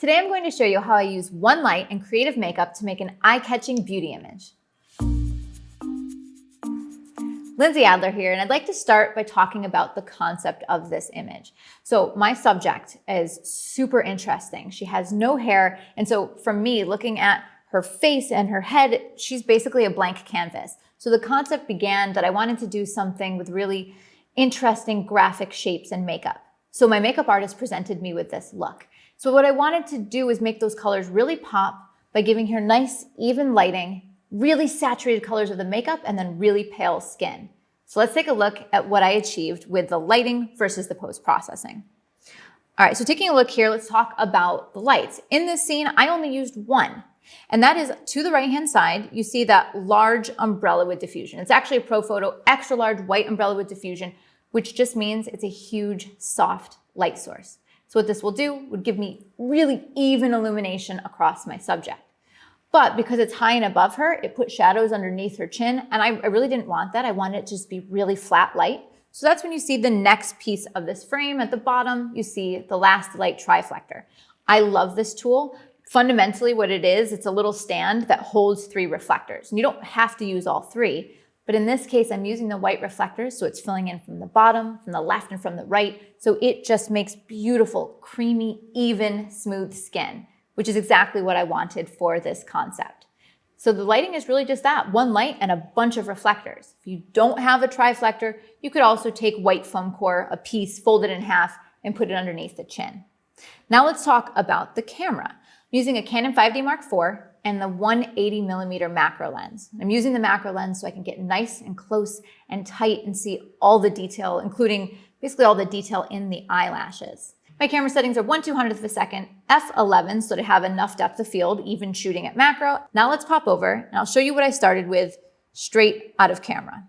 Today I'm going to show you how I use one light and creative makeup to make an eye-catching beauty image. Lindsay Adler here, and I'd like to start by talking about the concept of this image. So my subject is super interesting. She has no hair, and so for me, looking at her face and her head, she's basically a blank canvas. So the concept began that I wanted to do something with really interesting graphic shapes and makeup. So my makeup artist presented me with this look. So what I wanted to do is make those colors really pop by giving her nice, even lighting, really saturated colors of the makeup, and then really pale skin. So let's take a look at what I achieved with the lighting versus the post-processing. All right, so taking a look here, let's talk about the lights. In this scene, I only used one, and that is to the right-hand side, you see that large umbrella with diffusion. It's actually a Profoto extra large white umbrella with diffusion, which just means it's a huge, soft light source. So what this will do would give me really even illumination across my subject. But because it's high and above her, it put shadows underneath her chin, and I really didn't want that. I wanted it to just be really flat light. So that's when you see the next piece of this frame. At the bottom, you see the last light Triflector. I love this tool. Fundamentally what it is, it's a little stand that holds 3 reflectors. And you don't have to use all 3, but in this case, I'm using the white reflectors, so it's filling in from the bottom, from the left, and from the right. So it just makes beautiful, creamy, even, smooth skin, which is exactly what I wanted for this concept. So the lighting is really just that, one light and a bunch of reflectors. If you don't have a Triflector, you could also take white foam core, a piece, fold it in half, and put it underneath the chin. Now let's talk about the camera. I'm using a Canon 5D Mark IV and the 180mm macro lens. I'm using the macro lens so I can get nice and close and tight and see all the detail, including basically all the detail in the eyelashes. My camera settings are 1/200th of a second, f11, so to have enough depth of field, even shooting at macro. Now let's pop over and I'll show you what I started with straight out of camera.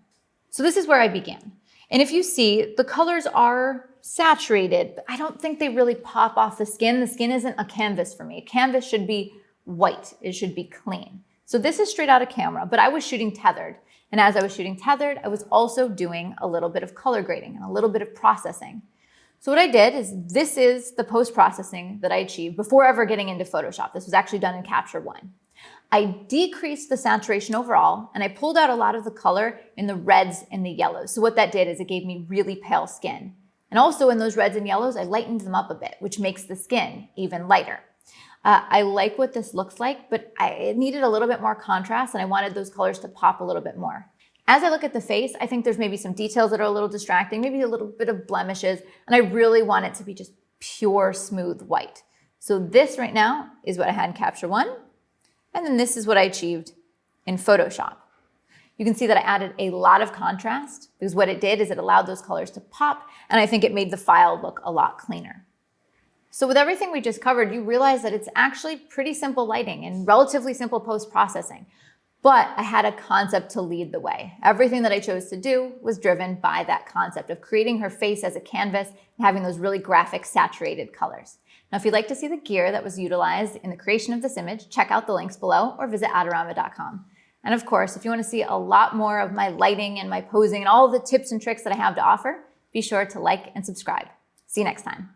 So this is where I began. And if you see, the colors are saturated, but I don't think they really pop off the skin. The skin isn't a canvas for me. A canvas should be white, it should be clean. So this is straight out of camera, but I was shooting tethered. And as I was shooting tethered, I was also doing a little bit of color grading and a little bit of processing. So what I did is, this is the post-processing that I achieved before ever getting into Photoshop. This was actually done in Capture One. I decreased the saturation overall, and I pulled out a lot of the color in the reds and the yellows. So what that did is it gave me really pale skin. And also in those reds and yellows, I lightened them up a bit, which makes the skin even lighter. I like what this looks like, but it needed a little bit more contrast, and I wanted those colors to pop a little bit more. As I look at the face, I think there's maybe some details that are a little distracting, maybe a little bit of blemishes, and I really want it to be just pure, smooth white. So this right now is what I had in Capture One, and then this is what I achieved in Photoshop. You can see that I added a lot of contrast, because what it did is it allowed those colors to pop, and I think it made the file look a lot cleaner. So with everything we just covered, you realize that it's actually pretty simple lighting and relatively simple post-processing. But I had a concept to lead the way. Everything that I chose to do was driven by that concept of creating her face as a canvas and having those really graphic, saturated colors. Now, if you'd like to see the gear that was utilized in the creation of this image, check out the links below or visit adorama.com. And of course, if you want to see a lot more of my lighting and my posing and all the tips and tricks that I have to offer, be sure to like and subscribe. See you next time.